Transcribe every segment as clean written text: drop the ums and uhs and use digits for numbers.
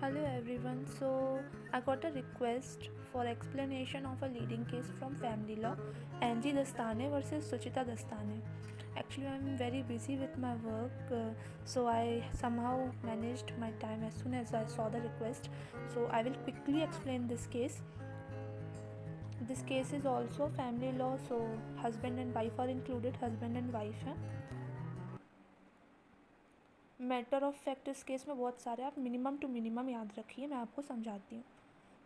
Hello everyone. So I got a request for explanation of a leading case from family law, Angie Dastane versus Suchita Dastane. Actually, I'm very busy with my work, so I somehow managed my time as soon as I saw the request. So I will quickly explain this case. This case is also family law, so husband and wife are included. Husband and wife हैं. Matter of fact इस case में बहुत सारे आप minimum to minimum याद रखिए, मैं आपको समझाती हूँ.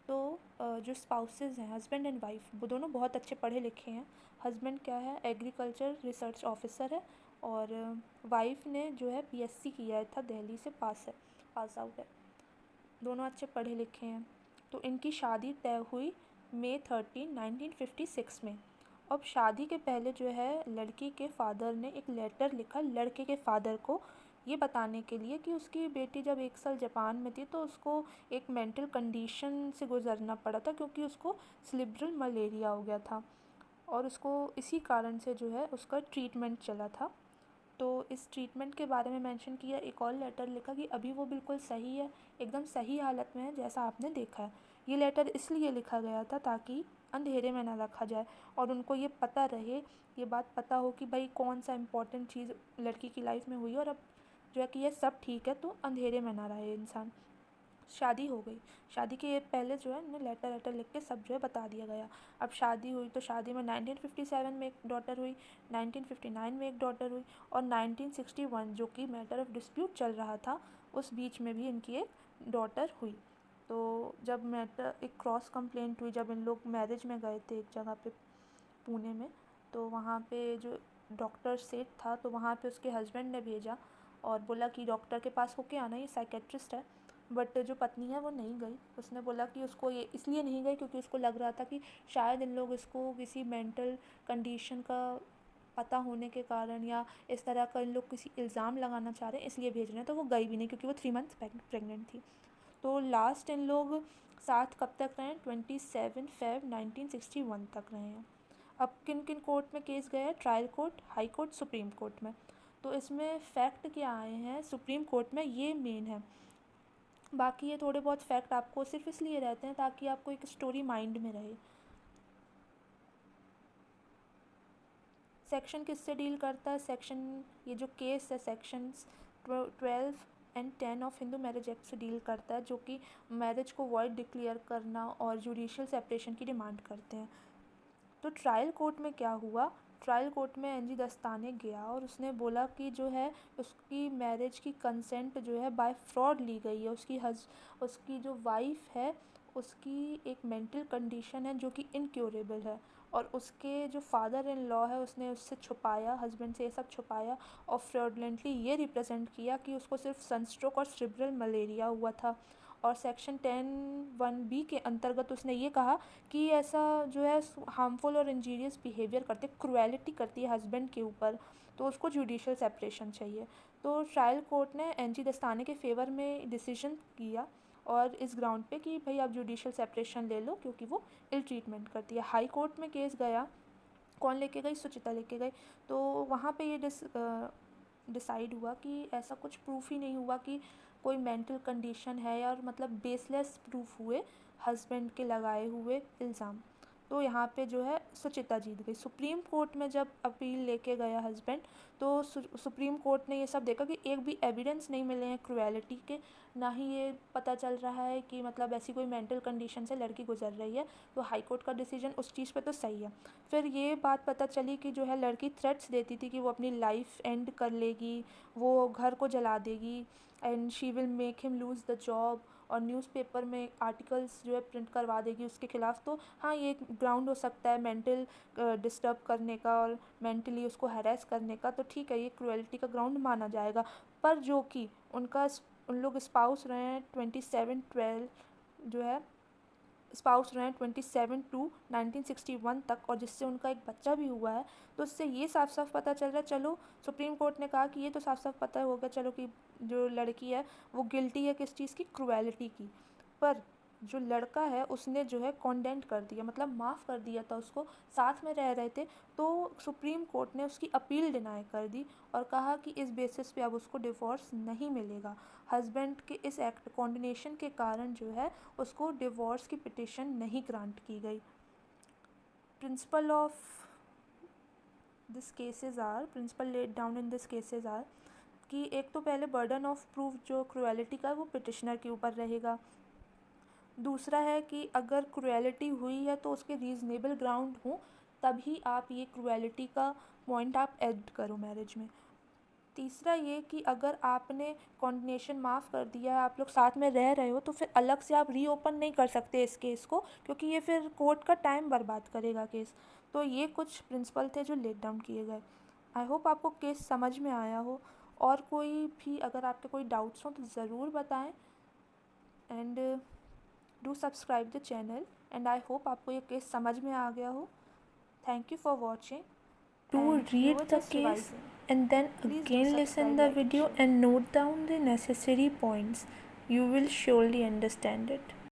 तो जो स्पाउसेस हैं, हस्बैंड एंड वाइफ, वो दोनों बहुत अच्छे पढ़े लिखे हैं. हस्बैंड क्या है, एग्रीकल्चर रिसर्च ऑफिसर है, और वाइफ ने जो है पीएससी किया था, दिल्ली से पास आउट है. दोनों अच्छे पढ़े लिखे हैं. तो इनकी शादी तय हुई May 13, 1956 में. अब शादी के पहले जो है लड़की के फादर ने एक लेटर लिखा लड़के के फादर को, ये बताने के लिए कि उसकी बेटी जब 1 साल जापान में थी तो उसको एक मेंटल कंडीशन से गुजरना पड़ा था, क्योंकि उसको सेरेब्रल मलेरिया हो गया था, और उसको इसी कारण से जो है उसका ट्रीटमेंट चला था. तो इस ट्रीटमेंट के बारे में मेंशन किया. एक और लेटर लिखा कि अभी वो बिल्कुल सही है, एकदम सही हालत में है जैसा आपने देखा है. ये लेटर इसलिए लिखा गया था ताकि अंधेरे में ना रखा जाए, और उनको ये पता रहे, ये बात पता हो कि भाई कौन सा इम्पोर्टेंट चीज़ लड़की की लाइफ में हुई, और अब जो है कि ये सब ठीक है, तो अंधेरे में ना रहे इंसान. शादी हो गई. शादी के पहले जो है इन्हें लेटर लिख के सब जो है बता दिया गया. अब शादी हुई तो शादी में 1957 में एक डॉटर हुई, 1959 में एक डॉटर हुई, और 1961 जो कि मैटर ऑफ डिस्प्यूट चल रहा था उस बीच में भी इनकी एक डॉटर हुई. तो जब मैटर एक क्रॉस कंप्लेंट हुई, जब इन लोग मैरिज में गए थे एक जगह पे पुणे में, तो वहाँ पे जो डॉक्टर सेठ था, तो वहाँ पे उसके हस्बैंड ने भेजा और बोला कि डॉक्टर के पास होके आना, ये साइकेट्रिस्ट है. बट जो पत्नी है वो नहीं गई. उसने बोला कि उसको ये इसलिए नहीं गई क्योंकि उसको लग रहा था कि शायद इन लोग इसको किसी मेंटल कंडीशन का पता होने के कारण, या इस तरह का इन लोग किसी इल्ज़ाम लगाना चाह रहे हैं, इसलिए भेज रहे हैं. तो वो गई भी नहीं क्योंकि वो 3 मंथ प्रेग्नेंट थी. तो लास्ट इन लोग साथ कब तक रहे हैं, 27 Feb 1961 तक रहे हैं. अब किन किन कोर्ट में केस गया है, trial court, high court, supreme court में. तो इसमें फैक्ट क्या आए हैं सुप्रीम कोर्ट में, ये मेन है. बाकी ये थोड़े बहुत फैक्ट आपको सिर्फ इसलिए रहते हैं ताकि आपको एक स्टोरी माइंड में रहे. सेक्शन किससे डील करता है, सेक्शन, ये जो केस है sections 12 and 10 of Hindu marriage act से डील करता है, जो कि मैरिज को वॉइड डिक्लेयर करना और जुडिशियल सेपरेशन की डिमांड करते हैं. तो ट्रायल कोर्ट में क्या हुआ, ट्रायल कोर्ट में एनजी दस्ताने गया और उसने बोला कि जो है उसकी मैरिज की कंसेंट जो है बाय फ्रॉड ली गई है. उसकी जो वाइफ है उसकी एक मेंटल कंडीशन है जो कि इनक्योरेबल है, और उसके जो फादर इन लॉ है उसने उससे छुपाया, हस्बैंड से ये सब छुपाया, और फ्रॉडलेंटली ये रिप्रेजेंट किया कि उसको सिर्फ सनस्ट्रोक और सेरेब्रल मलेरिया हुआ था. और सेक्शन 10(1)(b) के अंतर्गत उसने ये कहा कि ऐसा जो है हार्मफुल और इंजीरियस बिहेवियर करते, क्रुएलिटी करती है हस्बैंड के ऊपर, तो उसको जुडिशियल सेपरेशन चाहिए. तो ट्रायल कोर्ट ने एनजी दस्ताने के फेवर में डिसीजन किया, और इस ग्राउंड पे कि भाई आप जुडिशियल सेपरेशन ले लो क्योंकि वो इल ट्रीटमेंट करती है. हाई कोर्ट में केस गया, कौन लेके गई, सुचिता लेके गई. तो वहाँ पे ये डिसाइड हुआ कि ऐसा कुछ प्रूफ ही नहीं हुआ कि कोई मेंटल कंडीशन है, और मतलब बेसलेस प्रूफ हुए हस्बैंड के लगाए हुए इल्ज़ाम. तो यहाँ पे जो है सुचिता जीत गई. सुप्रीम कोर्ट में जब अपील लेके गया हस्बैंड, तो सुप्रीम कोर्ट ने ये सब देखा कि एक भी एविडेंस नहीं मिले हैं क्रुएलिटी के, ना ही ये पता चल रहा है कि मतलब ऐसी कोई मेंटल कंडीशन से लड़की गुजर रही है. तो हाई कोर्ट का डिसीजन उस चीज़ पे तो सही है. फिर ये बात पता चली कि जो है लड़की थ्रेट्स देती थी कि वो अपनी लाइफ एंड कर लेगी, वो घर को जला देगी, and she will make him lose the job, और न्यूज़पेपर में आर्टिकल्स जो है प्रिंट करवा देगी उसके ख़िलाफ़. तो हाँ, ये एक ग्राउंड हो सकता है मेंटल डिस्टर्ब करने का और मेंटली उसको हैरेस करने का, तो ठीक है, ये क्रुएलिटी का ग्राउंड माना जाएगा. पर जो कि उन लोग स्पाउस रहे हैं 27/12 जो है स्पाउस रहे हैं 27/2/1961 तक, और जिससे उनका एक बच्चा भी हुआ है. तो इससे ये साफ साफ पता चल रहा है, चलो सुप्रीम कोर्ट ने कहा कि ये तो साफ साफ पता हो गया चलो कि जो लड़की है वो गिल्टी है किस चीज़ की, क्रुएलिटी की. पर जो लड़का है उसने जो है कॉन्डेंट कर दिया, मतलब माफ़ कर दिया था उसको, साथ में रह रहे थे, तो सुप्रीम कोर्ट ने उसकी अपील डिनाई कर दी और कहा कि इस बेसिस पे अब उसको डिवोर्स नहीं मिलेगा। हस्बैंड के इस एक्ट कॉन्डिनेशन के कारण जो है उसको डिवोर्स की पिटिशन नहीं ग्रांट की गई। Principle of this cases are, principle laid down in this cases are कि एक तो पहले बर्डन ऑफ प्रूफ जो क्रुएलिटी का वो पिटिशनर के ऊपर रहेगा। दूसरा है कि अगर क्रुएलिटी हुई है तो उसके रीज़नेबल ग्राउंड हों, तभी आप ये क्रुएलिटी का पॉइंट आप ऐड करो मैरिज में। तीसरा ये कि अगर आपने कॉन्डिनेशन माफ़ कर दिया है, आप लोग साथ में रह रहे हो, तो फिर अलग से आप रीओपन नहीं कर सकते इस केस को, क्योंकि ये फिर कोर्ट का टाइम बर्बाद करेगा केस। तो ये कुछ प्रिंसिपल थे जो लेट डाउन किए गए। आई होप आपको केस समझ में आया हो, और कोई भी अगर आपके कोई डाउट्स हों तो ज़रूर बताएं, and do subscribe the channel, and I hope आपको ये केस समझ में आ गया हो। Thank you for watching. To read the case and then again listen the video and note down the necessary points. You will surely understand it.